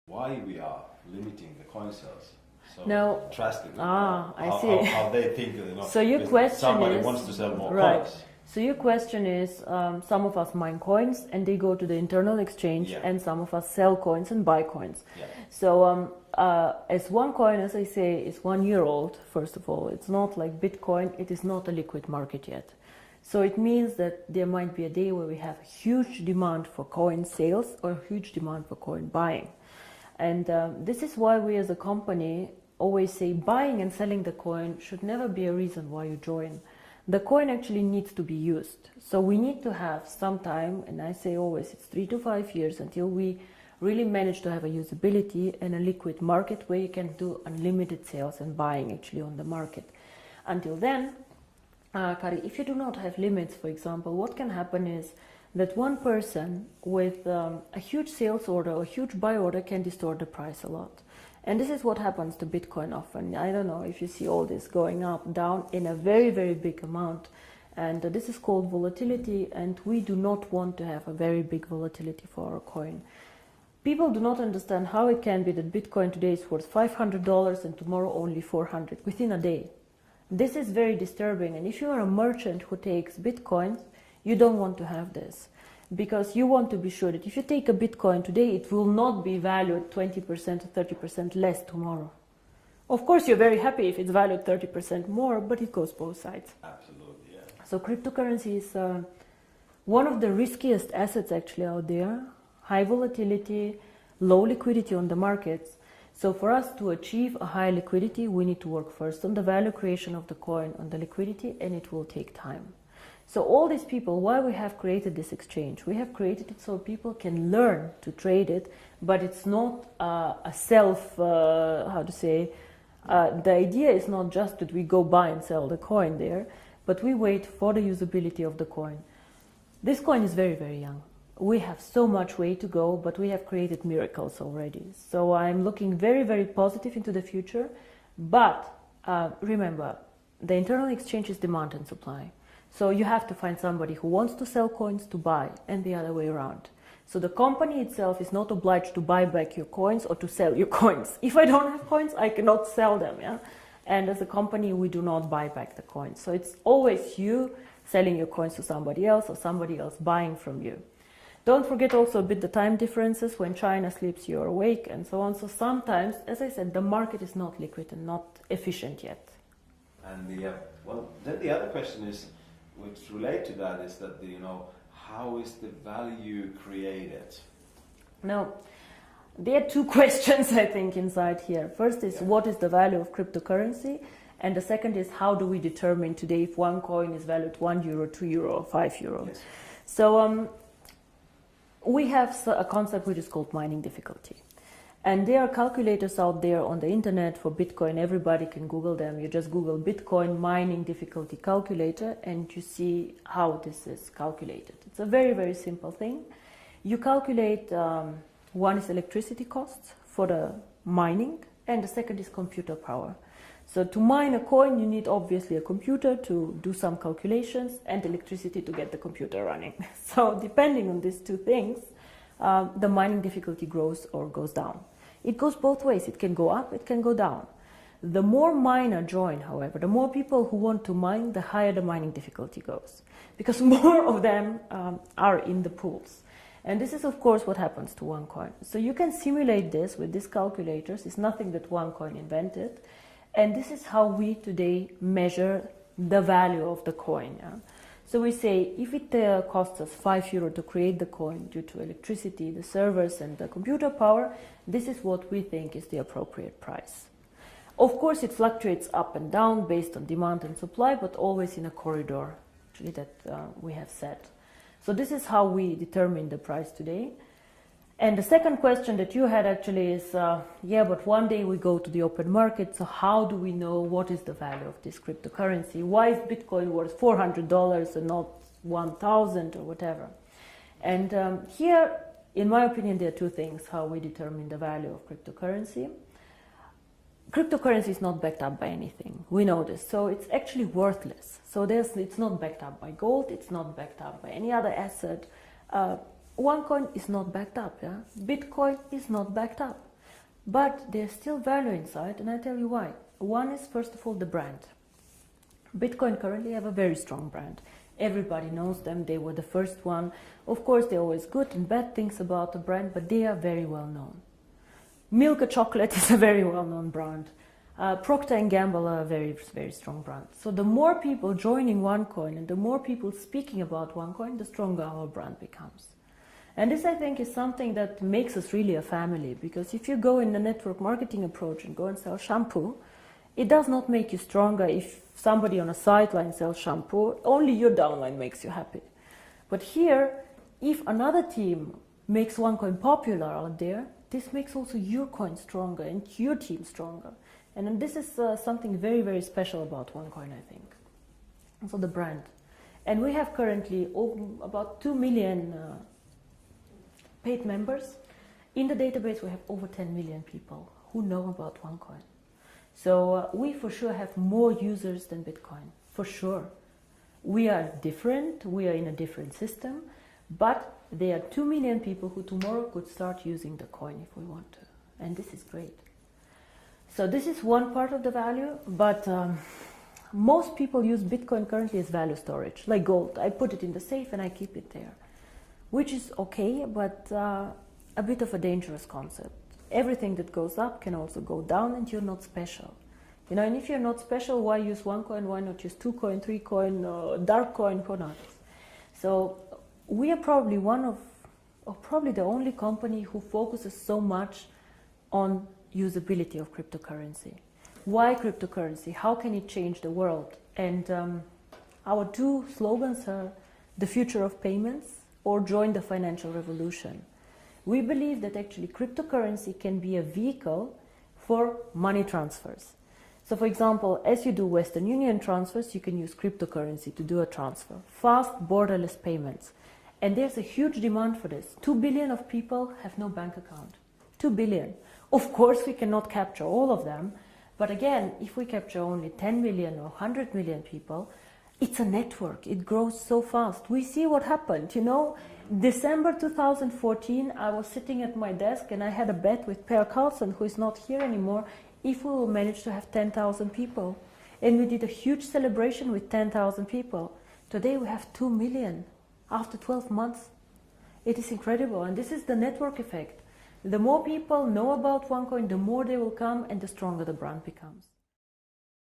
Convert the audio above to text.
why we are limiting the coin sales so now, drastically. I see. How they think, so your question somebody is, wants to sell more right. coins. So your question is, some of us mine coins and they go to the internal exchange, and some of us sell coins and buy coins. Yeah. So as Onecoin, as I say, is 1 year old, first of all, it's not like Bitcoin, it is not a liquid market yet. So it means that there might be a day where we have huge demand for coin sales or huge demand for coin buying. And this is why we as a company always say buying and selling the coin should never be a reason why you join. The coin actually needs to be used. So we need to have some time, and I say always it's 3 to 5 years until we really manage to have a usability and a liquid market where you can do unlimited sales and buying actually on the market. Until then, Kari, if you do not have limits, for example, what can happen is that one person with a huge sales order or huge buy order can distort the price a lot. And this is what happens to Bitcoin often. I don't know if you see all this going up, down in a very, very big amount. And this is called volatility, and we do not want to have a very big volatility for our coin. People do not understand how it can be that Bitcoin today is worth $500 and tomorrow only 400 within a day. This is very disturbing, and if you are a merchant who takes Bitcoins, you don't want to have this. Because you want to be sure that if you take a Bitcoin today, it will not be valued 20% or 30% less tomorrow. Of course, you're very happy if it's valued 30% more, but it goes both sides. Absolutely, yeah. So cryptocurrency is one of the riskiest assets actually out there. High volatility, low liquidity on the markets. So for us to achieve a high liquidity, we need to work first on the value creation of the coin, on the liquidity, and it will take time. So all these people, why we have created this exchange? We have created it so people can learn to trade it, but it's not a self, the idea is not just that we go buy and sell the coin there, but we wait for the usability of the coin. This coin is very, very young. We have so much way to go, but we have created miracles already. So I'm looking very, very positive into the future. But remember, the internal exchange is demand and supply. So you have to find somebody who wants to sell coins to buy, and the other way around. So the company itself is not obliged to buy back your coins or to sell your coins. If I don't have coins, I cannot sell them. Yeah? And as a company, we do not buy back the coins. So it's always you selling your coins to somebody else or somebody else buying from you. Don't forget also a bit the time differences. When China sleeps, you're awake, and so on. So sometimes, as I said, the market is not liquid and not efficient yet. And then the other question is, which relate to that, is that how is the value created? Now, there are two questions I think inside here. First is what is the value of cryptocurrency, and the second is how do we determine today if one coin is valued €1, €2, or €5? Yes. So we have a concept which is called mining difficulty. And there are calculators out there on the internet for Bitcoin. Everybody can Google them. You just Google Bitcoin mining difficulty calculator and you see how this is calculated. It's a very, very simple thing. You calculate, one is electricity costs for the mining, and the second is computer power. So to mine a coin, you need obviously a computer to do some calculations and electricity to get the computer running. So depending on these two things, the mining difficulty grows or goes down. It goes both ways. It can go up, it can go down. The more miner join, however, the more people who want to mine, the higher the mining difficulty goes. Because more of them are in the pools. And this is, of course, what happens to Onecoin. So you can simulate this with these calculators. It's nothing that Onecoin invented. And this is how we today measure the value of the coin. Yeah? So we say if it costs us €5 to create the coin due to electricity, the servers and the computer power, this is what we think is the appropriate price. Of course, it fluctuates up and down based on demand and supply, but always in a corridor actually that we have set. So this is how we determine the price today. And the second question that you had actually is, but one day we go to the open market, so how do we know what is the value of this cryptocurrency? Why is Bitcoin worth $400 and not 1,000 or whatever? And here, in my opinion, there are two things how we determine the value of cryptocurrency. Cryptocurrency is not backed up by anything. We know this. So it's actually worthless. So it's not backed up by gold. It's not backed up by any other asset. Onecoin is not backed up. Yeah? Bitcoin is not backed up. But there's still value inside, and I tell you why. One is, first of all, the brand. Bitcoin currently have a very strong brand. Everybody knows them. They were the first one. Of course, there are always good and bad things about the brand, but they are very well known. Milka Chocolate is a very well-known brand. Procter & Gamble are a very, very strong brand. So the more people joining Onecoin and the more people speaking about Onecoin, the stronger our brand becomes. And this, I think, is something that makes us really a family, because if you go in the network marketing approach and go and sell shampoo, it does not make you stronger if somebody on a sideline sells shampoo. Only your downline makes you happy. But here, if another team makes Onecoin popular out there, this makes also your coin stronger and your team stronger. And this is something very, very special about Onecoin, I think. So the brand. And we have currently about 2 million paid members. In the database, we have over 10 million people who know about Onecoin. So we for sure have more users than Bitcoin, for sure. We are different, we are in a different system, but there are 2 million people who tomorrow could start using the coin if we want to. And this is great. So this is one part of the value, but most people use Bitcoin currently as value storage, like gold. I put it in the safe and I keep it there, which is okay, but a bit of a dangerous concept. Everything that goes up can also go down, and you're not special. You know, and if you're not special, why use Onecoin? Why not use 2 coin, 3 coin, dark coin, who knows? So we are probably one of, or probably the only company who focuses so much on usability of cryptocurrency. Why cryptocurrency? How can it change the world? And our 2 slogans are the future of payments or join the financial revolution. We believe that actually cryptocurrency can be a vehicle for money transfers. So for example, as you do Western Union transfers, you can use cryptocurrency to do a transfer. Fast, borderless payments. And there's a huge demand for this. 2 billion of people have no bank account. 2 billion. Of course, we cannot capture all of them. But again, if we capture only 10 million or 100 million people, it's a network. It grows so fast. We see what happened, you know. December 2014, I was sitting at my desk and I had a bet with Per Carlson, who is not here anymore, if we will manage to have 10,000 people. And we did a huge celebration with 10,000 people. Today we have 2 million after 12 months. It is incredible, and this is the network effect. The more people know about Onecoin, the more they will come and the stronger the brand becomes.